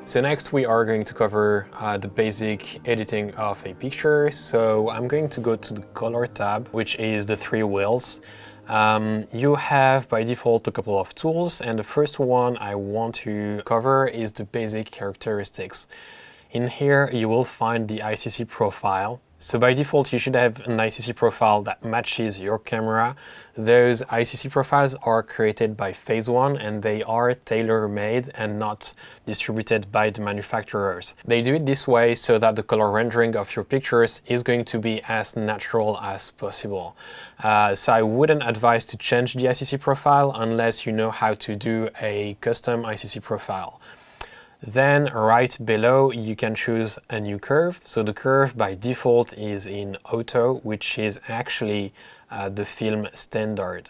So next we are going to cover the basic editing of a picture. So I'm going to go to the color tab, which is the three wheels. You have by default a couple of tools, and the first one I want to cover is the basic characteristics. In here you will find the ICC profile. So by default you should have an ICC profile that matches your camera. Those ICC profiles are created by Phase One and they are tailor-made and not distributed by the manufacturers. They do it this way so that the color rendering of your pictures is going to be as natural as possible. So I wouldn't advise to change the ICC profile unless you know how to do a custom ICC profile. Then right below you can choose a new curve. So the curve by default is in auto, which is actually the film standard.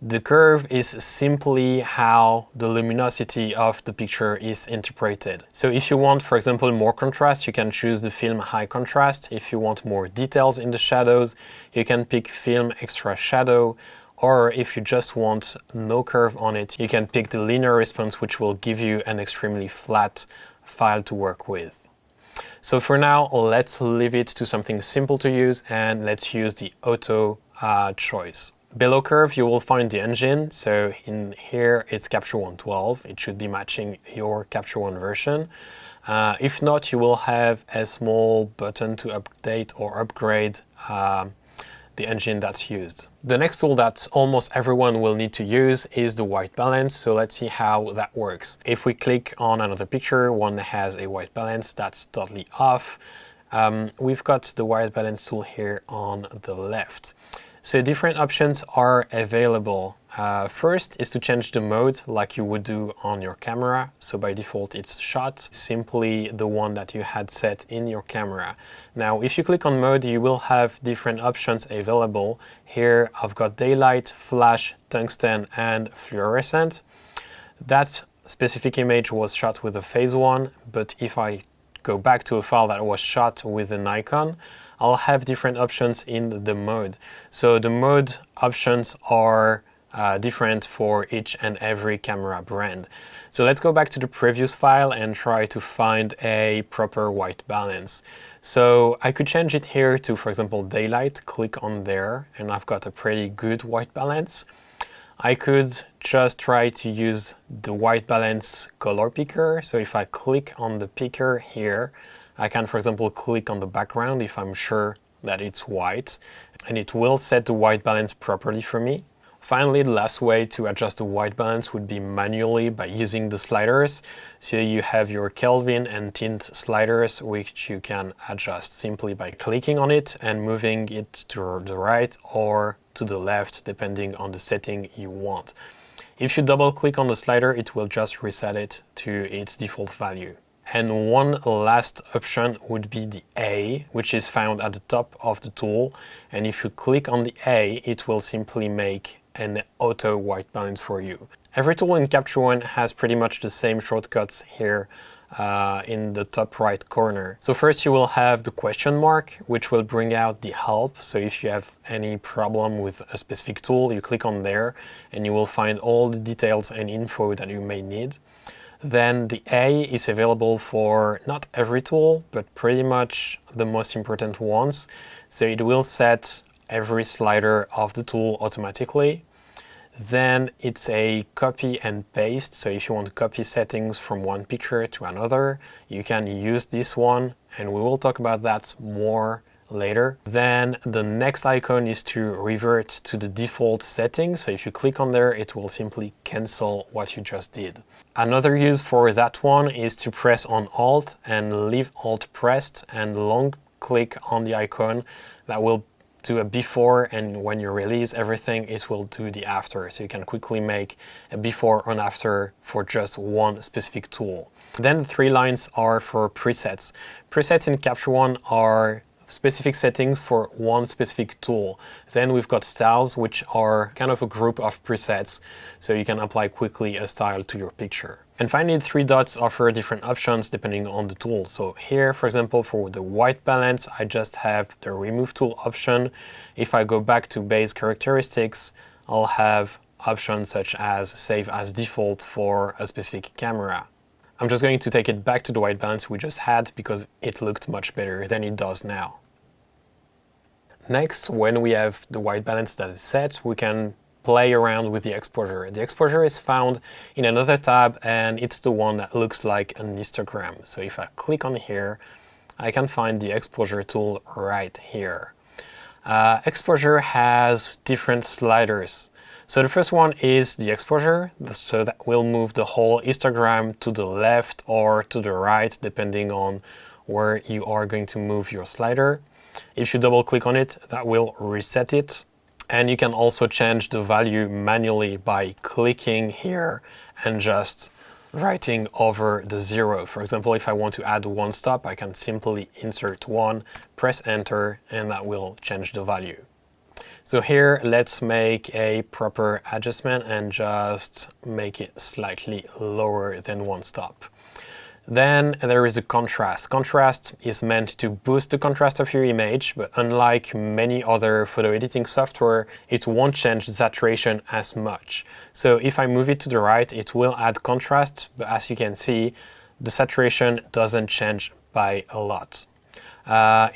The curve is simply how the luminosity of the picture is interpreted. So if you want, for example, more contrast, you can choose the film high contrast. If you want more details in the shadows, you can pick film extra shadow. Or if you just want no curve on it, you can pick the linear response, which will give you an extremely flat file to work with. So for now, let's leave it to something simple to use and let's use the auto choice. Below curve, you will find the engine. So in here, it's Capture One 12. It should be matching your Capture One version. If not, you will have a small button to update or upgrade the engine that's used. The next tool that almost everyone will need to use is the white balance. So let's see how that works. If we click on another picture, one that has a white balance, that's totally off. We've got the white balance tool here on the left. So different options are available. First is to change the mode like you would do on your camera. So by default it's shot, simply the one that you had set in your camera. Now if you click on mode, you will have different options available. Here I've got daylight, flash, tungsten and fluorescent. That specific image was shot with a Phase One, but if I go back to a file that was shot with a Nikon, I'll have different options in the mode. So the mode options are different for each and every camera brand. So let's go back to the previous file and try to find a proper white balance. So I could change it here to, for example, daylight, click on there, and I've got a pretty good white balance. I could just try to use the white balance color picker. So if I click on the picker here, I can, for example, click on the background if I'm sure that it's white, and it will set the white balance properly for me. Finally, the last way to adjust the white balance would be manually by using the sliders. So you have your Kelvin and tint sliders, which you can adjust simply by clicking on it and moving it to the right or to the left, depending on the setting you want. If you double click on the slider, it will just reset it to its default value. And one last option would be the A, which is found at the top of the tool. And if you click on the A, it will simply make an auto white balance for you. Every tool in Capture One has pretty much the same shortcuts here in the top right corner. So first you will have the question mark, which will bring out the help. So if you have any problem with a specific tool, you click on there and you will find all the details and info that you may need. Then the A is available for not every tool, but pretty much the most important ones. So it will set every slider of the tool automatically. Then it's a copy and paste. So if you want to copy settings from one picture to another, you can use this one, and we will talk about that more later. Then the next icon is to revert to the default settings. So if you click on there, it will simply cancel what you just did. Another use for that one is to press on Alt and leave Alt pressed and long click on the icon. That will do a before, and when you release everything, it will do the after. So you can quickly make a before and after for just one specific tool. Then the three lines are for presets. Presets in Capture One are specific settings for one specific tool. Then we've got styles, which are kind of a group of presets, so you can apply quickly a style to your picture. And finally, the three dots offer different options depending on the tool. So here, for example, for the white balance, I just have the remove tool option. If I go back to base characteristics, I'll have options such as save as default for a specific camera. I'm just going to take it back to the white balance we just had because it looked much better than it does now. Next, when we have the white balance that is set, we can play around with the exposure. The exposure is found in another tab, and it's the one that looks like an histogram. So if I click on here, I can find the exposure tool right here. Exposure has different sliders. So the first one is the exposure, so that will move the whole histogram to the left or to the right, depending on where you are going to move your slider. If you double click on it, that will reset it. And you can also change the value manually by clicking here and just writing over the 0. For example, if I want to add one stop, I can simply insert 1, press enter, and that will change the value. So here, let's make a proper adjustment and just make it slightly lower than one stop. Then there is the contrast. Contrast is meant to boost the contrast of your image, but unlike many other photo editing software, it won't change the saturation as much. So if I move it to the right, it will add contrast, but as you can see, the saturation doesn't change by a lot.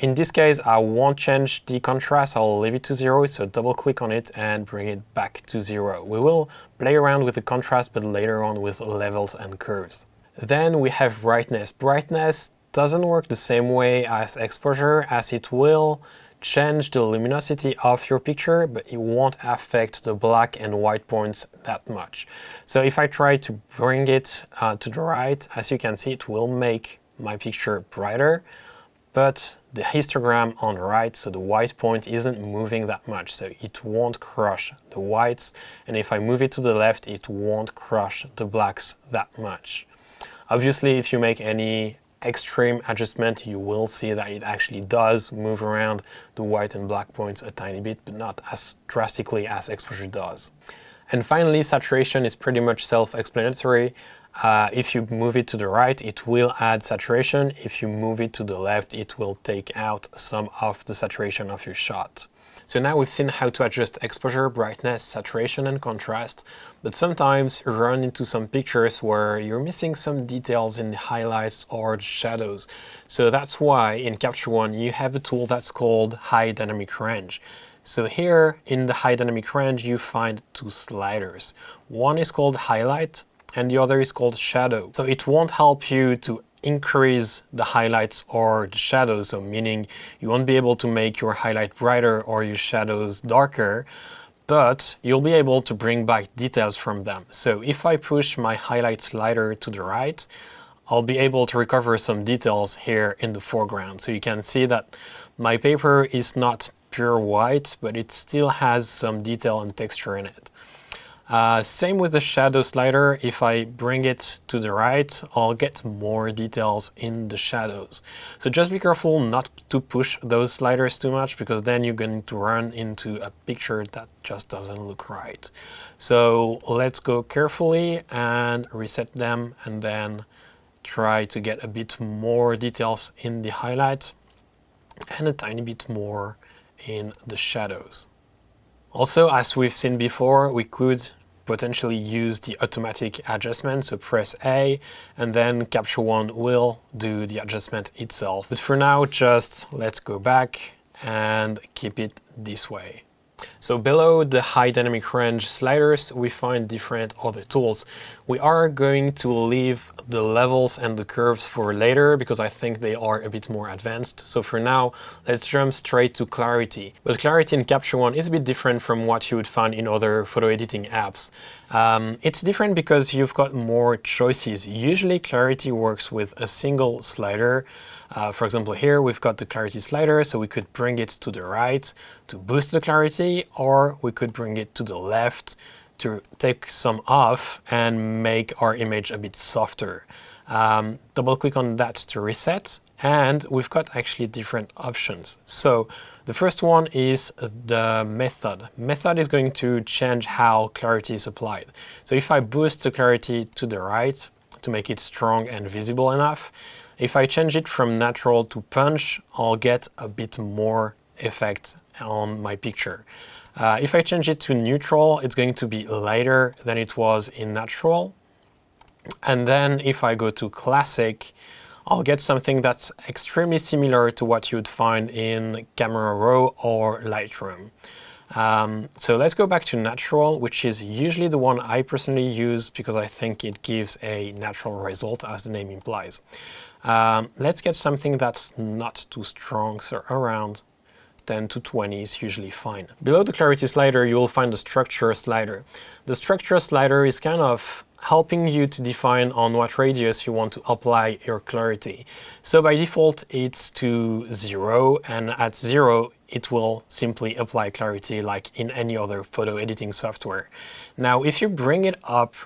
In this case, I won't change the contrast, I'll leave it to 0, so double click on it and bring it back to 0. We will play around with the contrast, but later on with levels and curves. Then we have brightness. Brightness doesn't work the same way as exposure, as it will change the luminosity of your picture, but it won't affect the black and white points that much. So if I try to bring it to the right, as you can see, it will make my picture brighter, but the histogram on the right, so the white point, isn't moving that much, so it won't crush the whites. And if I move it to the left, it won't crush the blacks that much. Obviously, if you make any extreme adjustment, you will see that it actually does move around the white and black points a tiny bit, but not as drastically as exposure does. And finally, saturation is pretty much self-explanatory. If you move it to the right, it will add saturation. If you move it to the left, it will take out some of the saturation of your shot. So now we've seen how to adjust exposure, brightness, saturation, and contrast, but sometimes you run into some pictures where you're missing some details in the highlights or the shadows. So that's why in Capture One you have a tool that's called High Dynamic Range. So here in the High Dynamic Range you find two sliders. One is called Highlight and the other is called Shadow. So it won't help you to increase the highlights or the shadows, so meaning you won't be able to make your highlight brighter or your shadows darker, but you'll be able to bring back details from them. So if I push my highlight slider to the right, I'll be able to recover some details here in the foreground. So you can see that my paper is not pure white, but it still has some detail and texture in it. Same with the shadow slider. If I bring it to the right, I'll get more details in the shadows. So just be careful not to push those sliders too much, because then you're going to run into a picture that just doesn't look right. So let's go carefully and reset them, and then try to get a bit more details in the highlights and a tiny bit more in the shadows. Also, as we've seen before, we could potentially use the automatic adjustment, so press A and then Capture One will do the adjustment itself. But for now, just let's go back and keep it this way. So below the High Dynamic Range sliders, we find different other tools. We are going to leave the levels and the curves for later because I think they are a bit more advanced. So for now, let's jump straight to clarity. But clarity in Capture One is a bit different from what you would find in other photo editing apps. It's different because you've got more choices. Usually clarity works with a single slider. For example, here we've got the clarity slider, so we could bring it to the right to boost the clarity, or we could bring it to the left to take some off and make our image a bit softer. Double click on that to reset, and we've got actually different options. So the first one is the method. Method is going to change how clarity is applied. So if I boost the clarity to the right to make it strong and visible enough, if I change it from natural to punch, I'll get a bit more effect on my picture. If I change it to neutral, it's going to be lighter than it was in natural. And then if I go to classic, I'll get something that's extremely similar to what you'd find in Camera Raw or Lightroom. So let's go back to natural, which is usually the one I personally use because I think it gives a natural result, as the name implies. Let's get something that's not too strong, so around 10 to 20 is usually fine. Below the clarity slider, you will find the structure slider. The structure slider is kind of helping you to define on what radius you want to apply your clarity. So by default, it's to 0, and at 0, it will simply apply clarity like in any other photo editing software. Now, if you bring it up,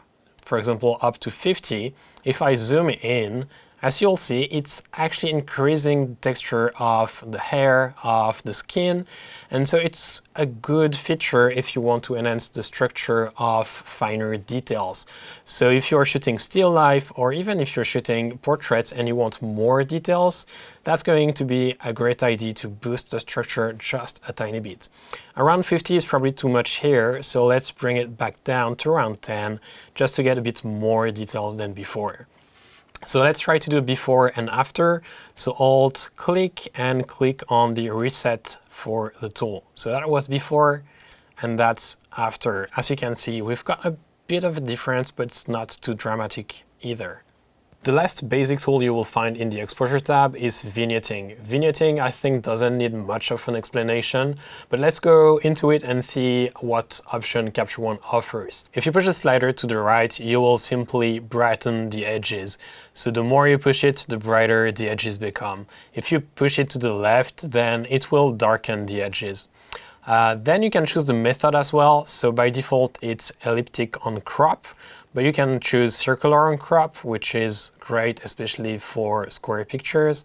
for example, up to 50, if I zoom in, as you'll see, it's actually increasing the texture of the hair, of the skin, and so it's a good feature if you want to enhance the structure of finer details. So if you're shooting still life, or even if you're shooting portraits and you want more details, that's going to be a great idea to boost the structure just a tiny bit. Around 50 is probably too much here, so let's bring it back down to around 10, just to get a bit more detail than before. So let's try to do before and after. So Alt click and click on the reset for the tool. So that was before and that's after. As you can see, we've got a bit of a difference, but it's not too dramatic either. The last basic tool you will find in the exposure tab is vignetting. Vignetting, I think, doesn't need much of an explanation, but let's go into it and see what option Capture One offers. If you push the slider to the right, you will simply brighten the edges. So the more you push it, the brighter the edges become. If you push it to the left, then it will darken the edges. Then you can choose the method as well. So by default, it's elliptic on crop, but you can choose circular on crop, which is great, especially for square pictures,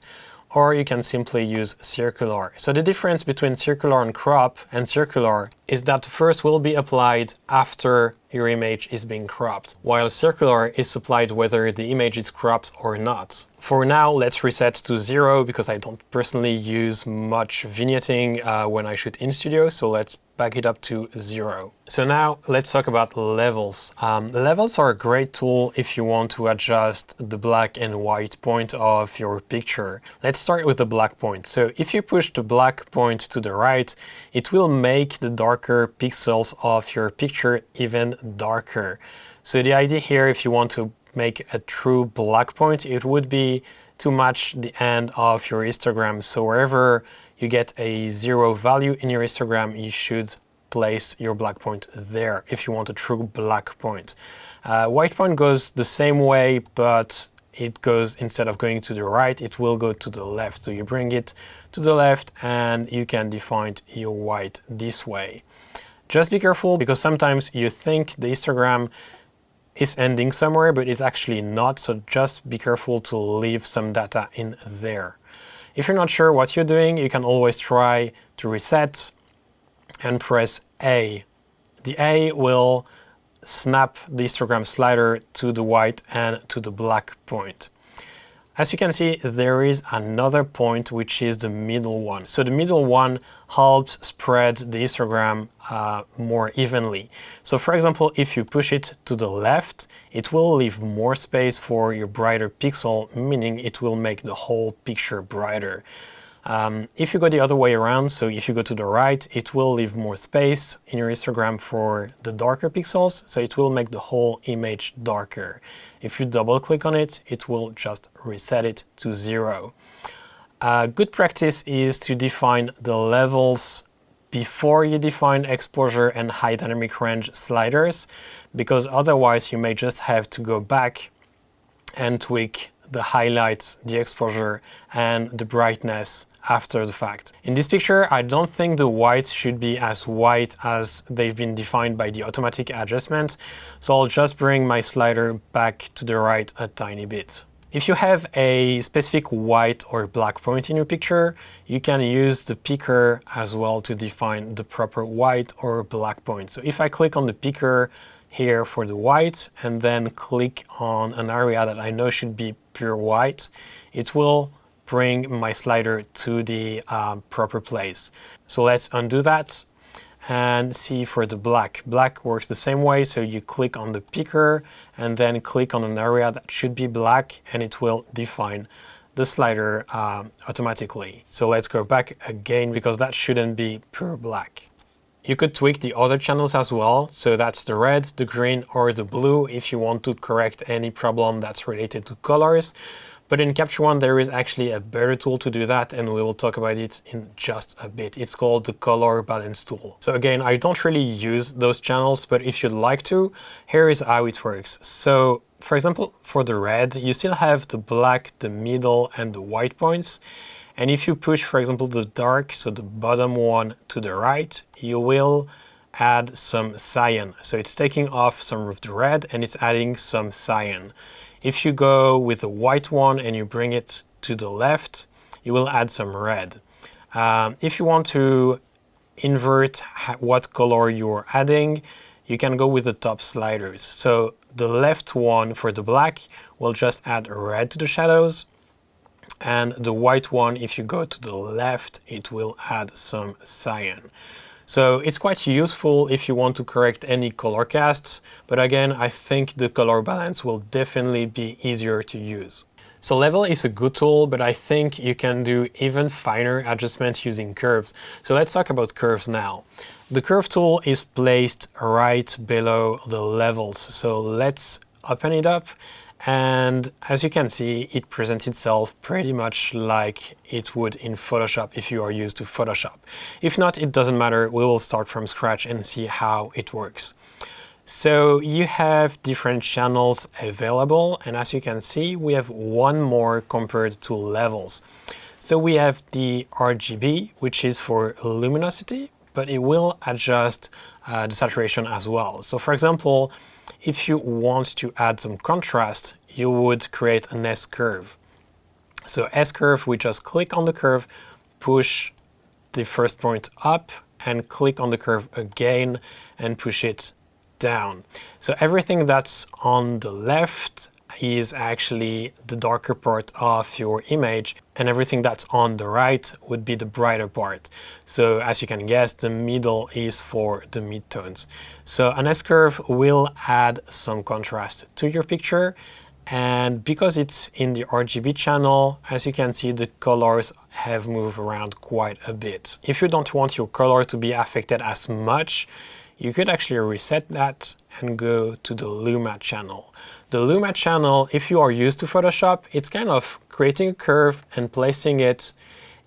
or you can simply use circular. So the difference between circular on crop and circular is that the first will be applied after your image is being cropped, while circular is applied whether the image is cropped or not. For now, let's reset to 0 because I don't personally use much vignetting when I shoot in studio, so let's back it up to 0. So now let's talk about levels. Levels are a great tool if you want to adjust the black and white point of your picture. Let's start with the black point. So if you push the black point to the right, it will make the darker pixels of your picture even darker. So the idea here, if you want to make a true black point, it would be to match the end of your histogram. So wherever you get a 0 value in your histogram, you should place your black point there if you want a true black point. White point goes the same way, but it goes, instead of going to the right, it will go to the left. So you bring it to the left and you can define your white this way. Just be careful because sometimes you think the histogram is ending somewhere, but it's actually not. So just be careful to leave some data in there. If you're not sure what you're doing, you can always try to reset and press A. The A will snap the histogram slider to the white and to the black point. As you can see, there is another point, which is the middle one. So the middle one helps spread the histogram more evenly. So for example, if you push it to the left, it will leave more space for your brighter pixel, meaning it will make the whole picture brighter. If you go the other way around, so if you go to the right, it will leave more space in your histogram for the darker pixels, so it will make the whole image darker. If you double click on it, it will just reset it to 0. Good practice is to define the levels before you define exposure and high dynamic range sliders, because otherwise you may just have to go back and tweak the highlights, the exposure, and the brightness after the fact. In this picture, I don't think the whites should be as white as they've been defined by the automatic adjustment, so I'll just bring my slider back to the right a tiny bit. If you have a specific white or black point in your picture, you can use the picker as well to define the proper white or black point. So if I click on the picker here for the white and then click on an area that I know should be pure white, it will bring my slider to the proper place. So let's undo that and see for the black. Black works the same way, so you click on the picker and then click on an area that should be black and it will define the slider automatically. So let's go back again because that shouldn't be pure black. You could tweak the other channels as well, so that's the red, the green, or the blue if you want to correct any problem that's related to colors. But in Capture One, there is actually a better tool to do that, and we will talk about it in just a bit. It's called the Color Balance tool. So again, I don't really use those channels, but if you'd like to, here is how it works. So for example, for the red, you still have the black, the middle, and the white points. And if you push, for example, the dark, so the bottom one to the right, you will add some cyan. So it's taking off some of the red and it's adding some cyan. If you go with the white one and you bring it to the left, you will add some red. If you want to invert what color you're adding, you can go with the top sliders. So the left one for the black will just add red to the shadows. And the white one, if you go to the left, it will add some cyan. So it's quite useful if you want to correct any color casts, but again, I think the color balance will definitely be easier to use. So level is a good tool, but I think you can do even finer adjustments using curves. So let's talk about curves now. The curve tool is placed right below the levels. So let's open it up. And as you can see, it presents itself pretty much like it would in Photoshop if you are used to Photoshop. If not, it doesn't matter. We will start from scratch and see how it works. So you have different channels available. And as you can see, we have one more compared to levels. So we have the RGB, which is for luminosity, but it will adjust the saturation as well. So for example, if you want to add some contrast, you would create an S-curve. So S-curve, we just click on the curve, push the first point up, and click on the curve again and push it down. So everything that's on the left is actually the darker part of your image, and everything that's on the right would be the brighter part. So as you can guess, the middle is for the midtones. So an S-curve will add some contrast to your picture, and because it's in the RGB channel, as you can see, the colors have moved around quite a bit. If you don't want your color to be affected as much, you could actually reset that and go to the Luma channel. The Luma channel, if you are used to Photoshop, it's kind of creating a curve and placing it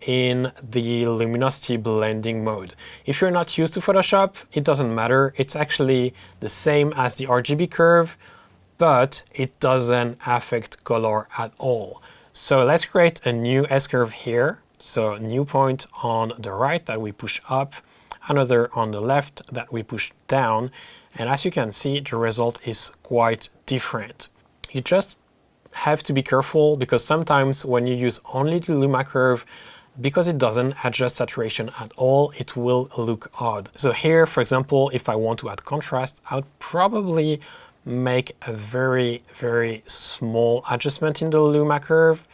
in the luminosity blending mode. If you're not used to Photoshop, it doesn't matter. It's actually the same as the RGB curve, but it doesn't affect color at all. So let's create a new S-curve here. So a new point on the right that we push up, another on the left that we push down. And as you can see, the result is quite different. You just have to be careful because sometimes when you use only the Luma curve, because it doesn't adjust saturation at all, it will look odd. So here, for example, if I want to add contrast, I would probably make a very, very small adjustment in the Luma curve,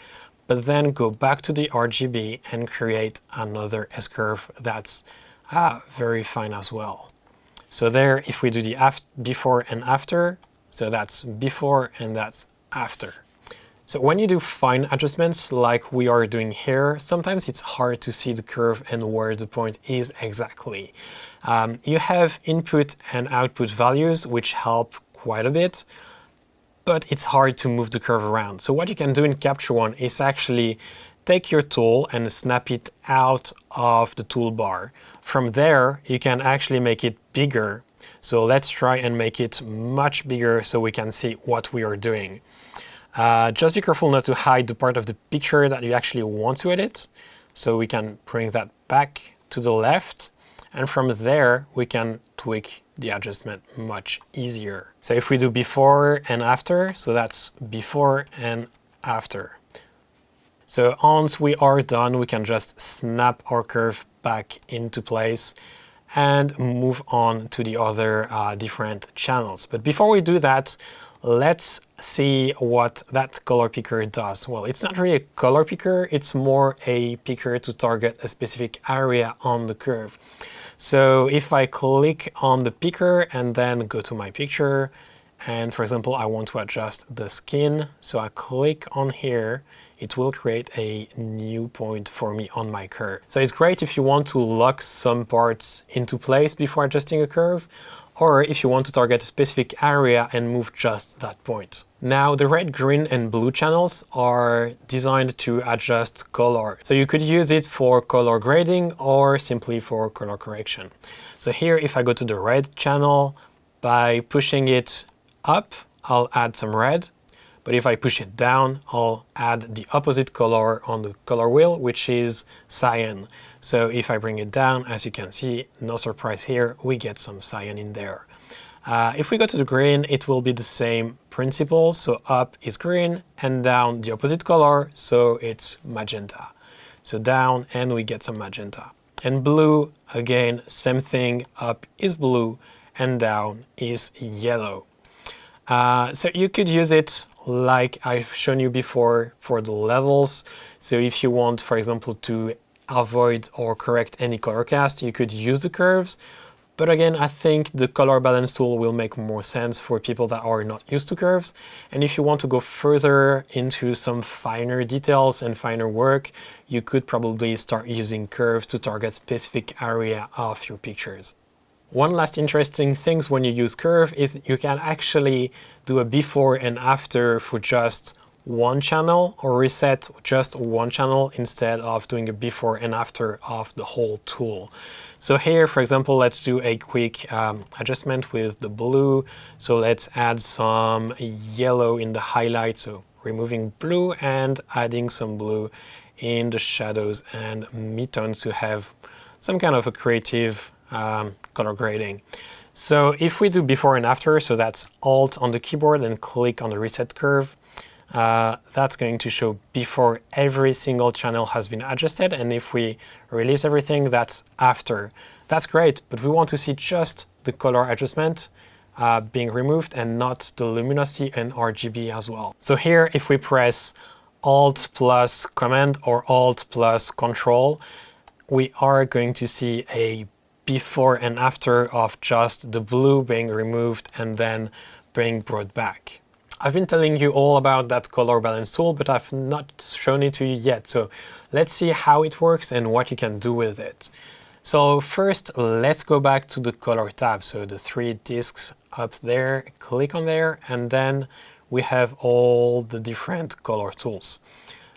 but then go back to the RGB and create another S-curve that's very fine as well. So there, if we do the before and after, so that's before and that's after. So when you do fine adjustments like we are doing here, sometimes it's hard to see the curve and where the point is exactly. You have input and output values, which help quite a bit, but it's hard to move the curve around. So what you can do in Capture One is actually take your tool and snap it out of the toolbar. From there, you can actually make it bigger. So let's try and make it much bigger so we can see what we are doing. Just be careful not to hide the part of the picture that you actually want to edit. So we can bring that back to the left. And from there, we can tweak the adjustment much easier. So if we do before and after, so that's before and after. So once we are done, we can just snap our curve back into place and move on to the other different channels. But before we do that, let's see what that color picker does. Well, it's not really a color picker, it's more a picker to target a specific area on the curve. So if I click on the picker and then go to my picture, and for example, I want to adjust the skin, so I click on here, it will create a new point for me on my curve. So it's great if you want to lock some parts into place before adjusting a curve, or if you want to target a specific area and move just that point. Now, the red, green, and blue channels are designed to adjust color. So you could use it for color grading or simply for color correction. So here, if I go to the red channel, by pushing it up, I'll add some red. But if I push it down, I'll add the opposite color on the color wheel, which is cyan. So if I bring it down, as you can see, no surprise here, we get some cyan in there. If we go to the green, it will be the same principle. So up is green and down the opposite color, so it's magenta. So down and we get some magenta. And blue, again, same thing, up is blue and down is yellow. So you could use it like I've shown you before for the levels. So if you want, for example, to avoid or correct any color cast, you could use the curves. But again, I think the color balance tool will make more sense for people that are not used to curves. And if you want to go further into some finer details and finer work, you could probably start using curves to target specific area of your pictures. One last interesting thing when you use curve is you can actually do a before and after for just one channel, or reset just one channel instead of doing a before and after of the whole tool. So here, for example, let's do a quick adjustment with the blue. So let's add some yellow in the highlight. So removing blue and adding some blue in the shadows and midtones to have some kind of a creative color grading. So if we do before and after, so that's Alt on the keyboard and click on the reset curve, that's going to show before every single channel has been adjusted, and if we release everything, that's after. That's great, but we want to see just the color adjustment being removed and not the luminosity and RGB as well. So here, if we press Alt plus Command or Alt plus Control, we are going to see a before and after of just the blue being removed and then being brought back. I've been telling you all about that color balance tool, but I've not shown it to you yet. So let's see how it works and what you can do with it. So first, let's go back to the color tab. So the three discs up there, click on there, and then we have all the different color tools.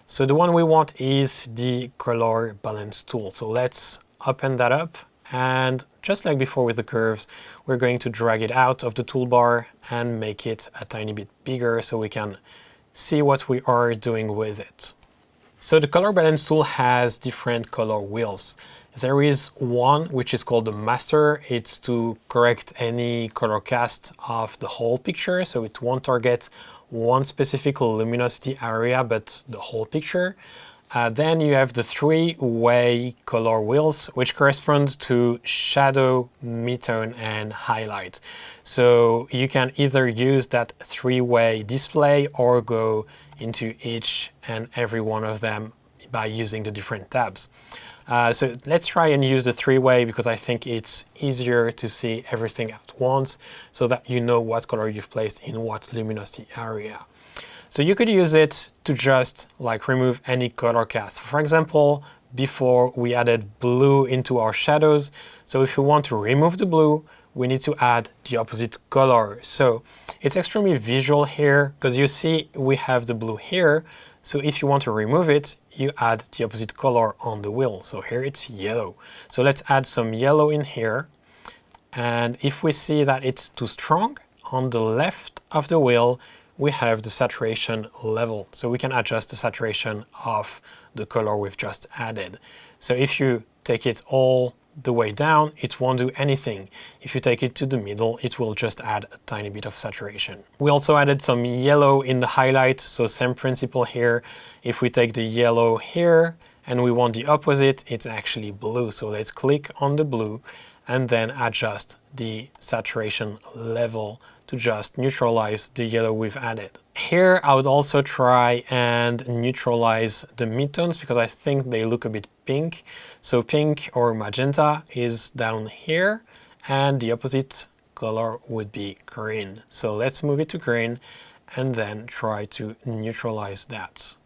So the one we want is the color balance tool. So let's open that up. And just like before with the curves, we're going to drag it out of the toolbar and make it a tiny bit bigger so we can see what we are doing with it. So the color balance tool has different color wheels. There is one which is called the master. It's to correct any color cast of the whole picture, so it won't target one specific luminosity area, but the whole picture. Then you have the three-way color wheels, which correspond to shadow, midtone, and highlight. So you can either use that three-way display or go into each and every one of them by using the different tabs. So let's try and use the three-way because I think it's easier to see everything at once so that you know what color you've placed in what luminosity area. So you could use it to just like remove any color cast. For example, before we added blue into our shadows. So if you want to remove the blue, we need to add the opposite color. So it's extremely visual here because you see we have the blue here. So if you want to remove it, you add the opposite color on the wheel. So here it's yellow. So let's add some yellow in here. And if we see that it's too strong, on the left of the wheel, we have the saturation level. So we can adjust the saturation of the color we've just added. So if you take it all the way down, it won't do anything. If you take it to the middle, it will just add a tiny bit of saturation. We also added some yellow in the highlight, so same principle here. If we take the yellow here and we want the opposite, it's actually blue. So let's click on the blue and then adjust the saturation level to just neutralize the yellow we've added. Here, I would also try and neutralize the midtones because I think they look a bit pink. So pink or magenta is down here, and the opposite color would be green. So let's move it to green and then try to neutralize that.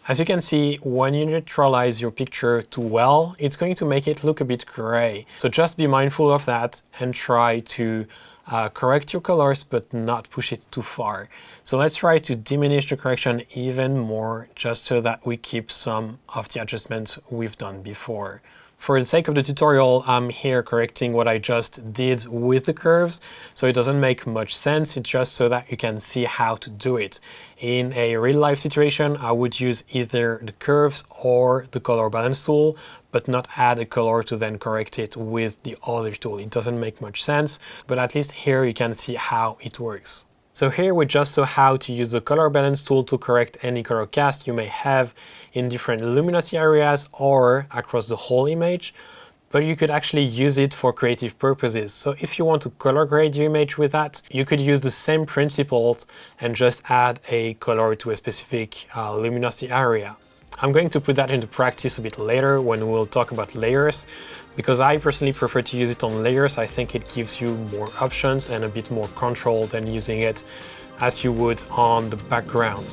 As you can see, when you neutralize your picture too well, it's going to make it look a bit gray. So just be mindful of that and try to correct your colors, but not push it too far. So let's try to diminish the correction even more, just so that we keep some of the adjustments we've done before. For the sake of the tutorial, I'm here correcting what I just did with the curves, so it doesn't make much sense. It's just so that you can see how to do it. In a real-life situation, I would use either the curves or the color balance tool, but not add a color to then correct it with the other tool. It doesn't make much sense, but at least here you can see how it works. So here we just saw how to use the color balance tool to correct any color cast you may have in different luminosity areas or across the whole image, but you could actually use it for creative purposes. So if you want to color grade your image with that, you could use the same principles and just add a color to a specific luminosity area. I'm going to put that into practice a bit later when we'll talk about layers, because I personally prefer to use it on layers. I think it gives you more options and a bit more control than using it as you would on the background.